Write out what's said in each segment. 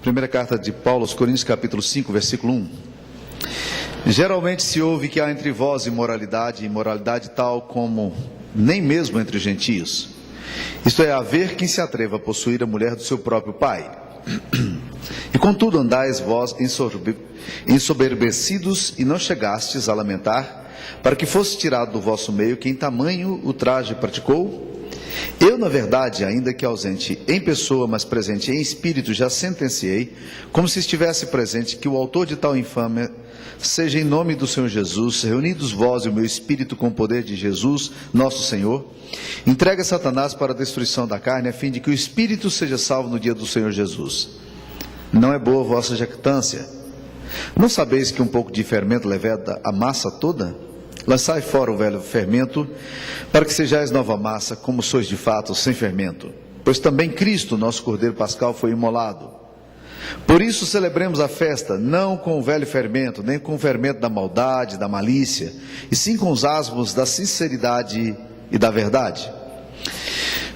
Primeira carta de Paulo aos Coríntios, capítulo 5, versículo 1. Geralmente se ouve que há entre vós imoralidade, imoralidade tal como nem mesmo entre gentios. Isto é, haver quem se atreva a possuir a mulher do seu próprio pai. E contudo andais vós ensoberbecidos e não chegastes a lamentar, para que fosse tirado do vosso meio quem tamanho ultraje praticou? Eu, na verdade, ainda que ausente em pessoa, mas presente em espírito, já sentenciei, como se estivesse presente, que o autor de tal infâmia seja em nome do Senhor Jesus, reunidos vós e o meu espírito com o poder de Jesus, nosso Senhor, entregue a Satanás para a destruição da carne, a fim de que o espírito seja salvo no dia do Senhor Jesus. Não é boa a vossa jactância. Não sabeis que um pouco de fermento leveda a massa toda? Lançai fora o velho fermento, para que sejais nova massa, como sois de fato, sem fermento. Pois também Cristo, nosso Cordeiro Pascal, foi imolado. Por isso celebremos a festa, não com o velho fermento, nem com o fermento da maldade, da malícia, e sim com os asmos da sinceridade e da verdade.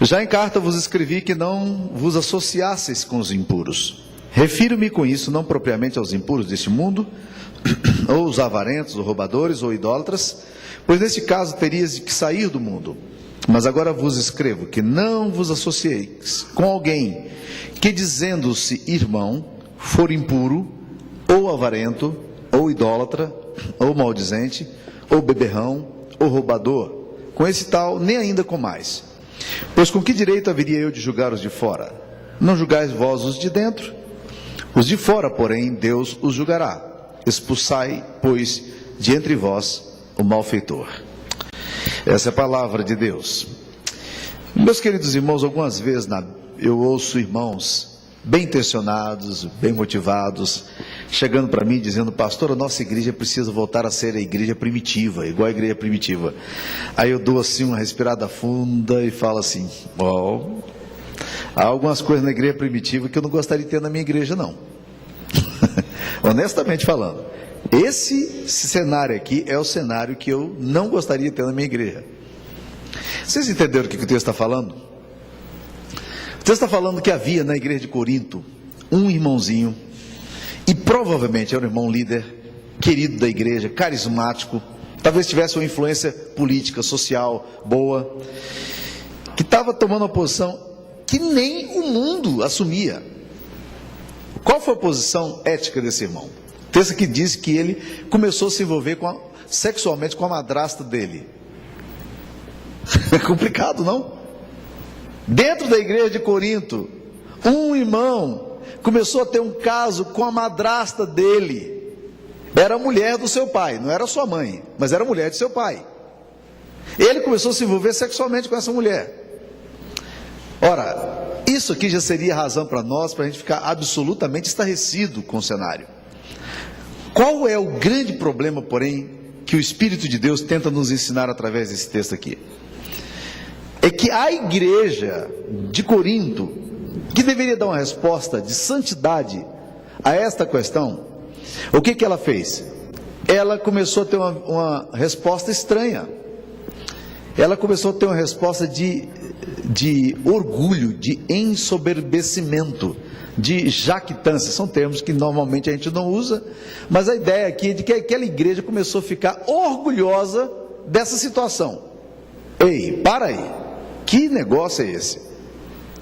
Já em carta vos escrevi que não vos associasseis com os impuros. Refiro-me com isso não propriamente aos impuros deste mundo, ou os avarentos, ou roubadores, ou idólatras, pois neste caso terias que sair do mundo. Mas agora vos escrevo que não vos associeis com alguém que, dizendo-se irmão, for impuro, ou avarento, ou idólatra, ou maldizente, ou beberrão, ou roubador. Com esse tal, nem ainda com mais. Pois com que direito haveria eu de julgar os de fora? Não julgais vós os de dentro? Os de fora, porém, Deus os julgará. Expulsai, pois, de entre vós o malfeitor. Essa é a palavra de Deus. Meus queridos irmãos, algumas vezes eu ouço irmãos bem intencionados, bem motivados, chegando para mim dizendo: pastor, a nossa igreja precisa voltar a ser a igreja primitiva, igual a igreja primitiva. Aí eu dou assim uma respirada funda e falo assim: há algumas coisas na igreja primitiva que eu não gostaria de ter na minha igreja, não. Honestamente falando, esse cenário aqui é o cenário que eu não gostaria de ter na minha igreja. Vocês entenderam o que o texto está falando? O texto está falando que havia na igreja de Corinto um irmãozinho, e provavelmente era um irmão líder, querido da igreja, carismático, talvez tivesse uma influência política, social, boa, que estava tomando uma posição que nem o mundo assumia. Qual foi a posição ética desse irmão? O texto aqui diz que ele começou a se envolver sexualmente com a madrasta dele. É complicado, não? Dentro da igreja de Corinto, um irmão começou a ter um caso com a madrasta dele. Era a mulher do seu pai, não era sua mãe, mas era a mulher de seu pai. Ele começou a se envolver sexualmente com essa mulher. Ora, isso aqui já seria razão para nós, para a gente ficar absolutamente estarrecido com o cenário. Qual é o grande problema, porém, que o Espírito de Deus tenta nos ensinar através desse texto aqui? É que a igreja de Corinto, que deveria dar uma resposta de santidade a esta questão, o que ela fez? Ela começou a ter uma resposta estranha. Ela começou a ter uma resposta de orgulho, de ensoberbecimento, de jactância. São termos que normalmente a gente não usa, mas a ideia aqui é de que aquela igreja começou a ficar orgulhosa dessa situação. Ei, para aí, que negócio é esse?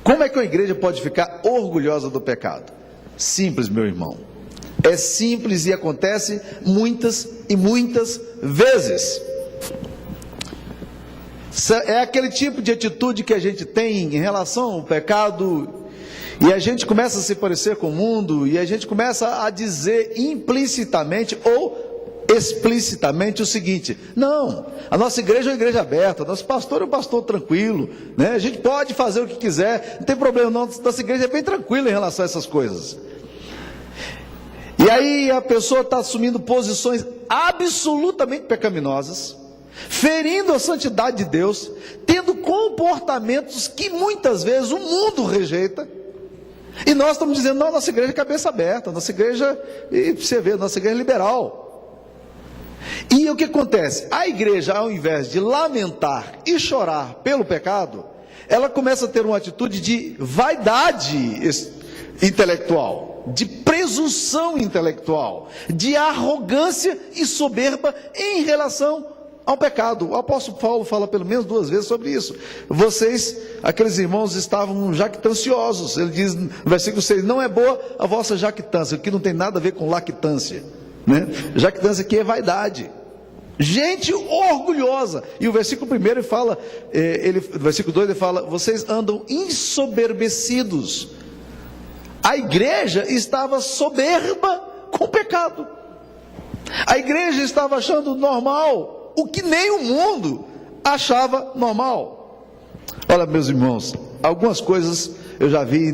Como é que uma igreja pode ficar orgulhosa do pecado? Simples, meu irmão, é simples e acontece muitas e muitas vezes. É aquele tipo de atitude que a gente tem em relação ao pecado, e a gente começa a se parecer com o mundo, e a gente começa a dizer implicitamente ou explicitamente o seguinte: não, a nossa igreja é uma igreja aberta, nosso pastor é um pastor tranquilo, né? A gente pode fazer o que quiser, não tem problema não, nossa igreja é bem tranquila em relação a essas coisas. E aí a pessoa está assumindo posições absolutamente pecaminosas, ferindo a santidade de Deus, tendo comportamentos que muitas vezes o mundo rejeita, e nós estamos dizendo: não, nossa igreja é cabeça aberta, nossa igreja, e você vê, nossa igreja é liberal. E o que acontece? A igreja, ao invés de lamentar e chorar pelo pecado, ela começa a ter uma atitude de vaidade intelectual, de presunção intelectual, de arrogância e soberba em relação ao pecado. O apóstolo Paulo fala pelo menos 2 vezes sobre isso. Vocês, aqueles irmãos, estavam jactanciosos. Ele diz no versículo 6, não é boa a vossa jactância, que não tem nada a ver com lactância, né? Jactância aqui é vaidade, gente orgulhosa. E o versículo 1 ele fala, o versículo 2 ele fala, vocês andam ensoberbecidos. A igreja estava soberba com o pecado. A igreja estava achando normal o que nem o mundo achava normal. Olha, meus irmãos, algumas coisas eu já vi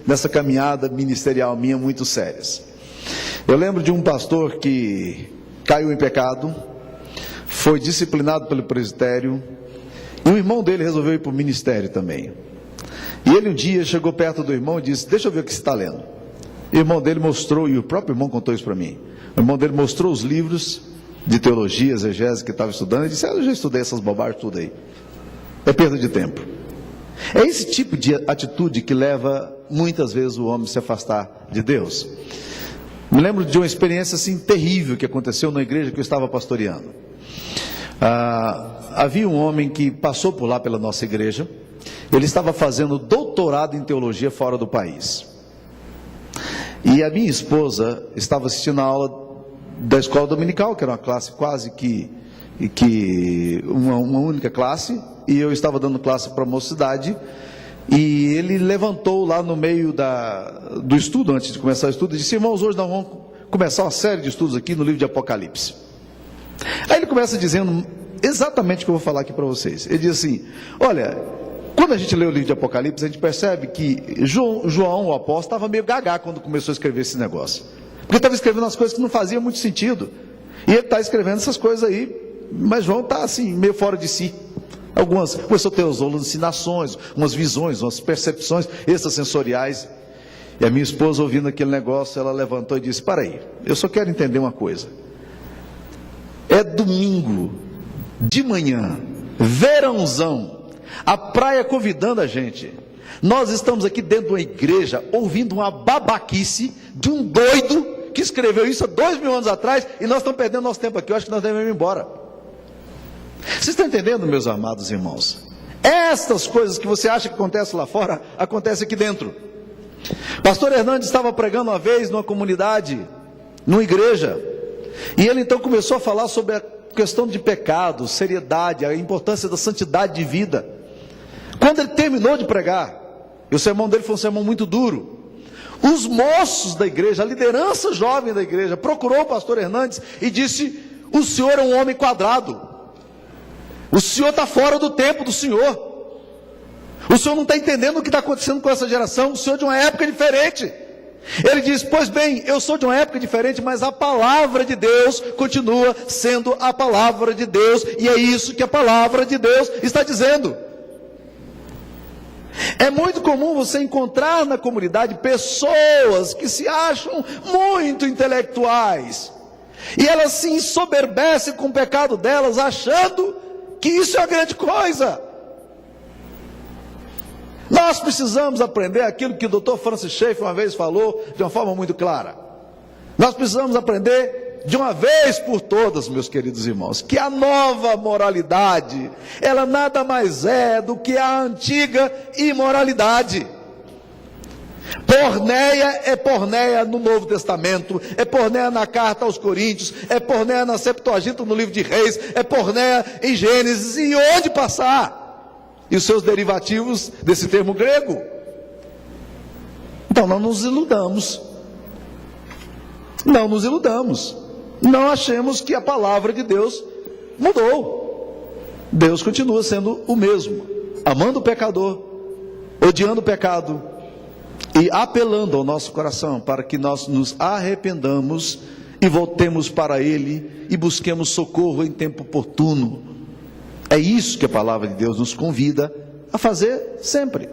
nessa caminhada ministerial minha muito sérias. Eu lembro de um pastor que caiu em pecado, foi disciplinado pelo presbitério, e o irmão dele resolveu ir para o ministério também. E ele um dia chegou perto do irmão e disse, deixa eu ver o que você está lendo. E o irmão dele mostrou, e o próprio irmão contou isso para mim, o irmão dele mostrou os livros de teologia, exegese que estava estudando, e disse, eu já estudei essas bobagens tudo aí, é perda de tempo. É esse tipo de atitude que leva muitas vezes o homem a se afastar de Deus. Me lembro de uma experiência assim terrível que aconteceu na igreja que eu estava pastoreando. Havia um homem que passou por lá pela nossa igreja. Ele estava fazendo doutorado em teologia fora do país. E a minha esposa estava assistindo a aula da escola dominical, que era uma classe quase que uma única classe, e eu estava dando classe para a mocidade, e ele levantou lá no meio do estudo, antes de começar o estudo, e disse, irmãos, hoje nós vamos começar uma série de estudos aqui no livro de Apocalipse. Aí ele começa dizendo exatamente o que eu vou falar aqui para vocês. Ele diz assim, olha, quando a gente lê o livro de Apocalipse, a gente percebe que João, o apóstolo, estava meio gagá quando começou a escrever esse negócio, porque estava escrevendo as coisas que não faziam muito sentido, e ele está escrevendo essas coisas aí, mas João está assim, meio fora de si. Começou a ter as alucinações, umas visões, umas percepções extrasensoriais. E a minha esposa, ouvindo aquele negócio, ela levantou e disse, para aí, eu só quero entender uma coisa. É domingo, de manhã, verãozão, a praia convidando a gente. Nós estamos aqui dentro de uma igreja, ouvindo uma babaquice de um doido que escreveu isso há 2000 anos atrás, e nós estamos perdendo nosso tempo aqui, eu acho que nós devemos ir embora. Vocês estão entendendo, meus amados irmãos? Estas coisas que você acha que acontecem lá fora, acontecem aqui dentro. Pastor Hernandes estava pregando uma vez numa comunidade, numa igreja, e ele então começou a falar sobre a questão de pecado, seriedade, a importância da santidade de vida. Quando ele terminou de pregar, e o sermão dele foi um sermão muito duro, os moços da igreja, a liderança jovem da igreja, procurou o pastor Hernandes e disse, o senhor é um homem quadrado, o senhor está fora do tempo do senhor, o senhor não está entendendo o que está acontecendo com essa geração, o senhor é de uma época diferente. Ele diz, pois bem, eu sou de uma época diferente, mas a palavra de Deus continua sendo a palavra de Deus, e é isso que a palavra de Deus está dizendo. É muito comum você encontrar na comunidade pessoas que se acham muito intelectuais, e elas se ensoberbecem com o pecado delas, achando que isso é uma grande coisa. Nós precisamos aprender aquilo que o Dr. Francis Schaeffer uma vez falou de uma forma muito clara. Nós precisamos aprender de uma vez por todas, meus queridos irmãos, que a nova moralidade, ela nada mais é do que a antiga imoralidade. Porneia é porneia no Novo Testamento, é porneia na carta aos Coríntios, é porneia na Septuaginta no livro de Reis, é porneia em Gênesis, e onde passar? E os seus derivativos desse termo grego. Então não nos iludamos, não achemos que a palavra de Deus mudou. Deus continua sendo o mesmo, amando o pecador, odiando o pecado e apelando ao nosso coração para que nós nos arrependamos e voltemos para Ele e busquemos socorro em tempo oportuno. É isso que a palavra de Deus nos convida a fazer sempre.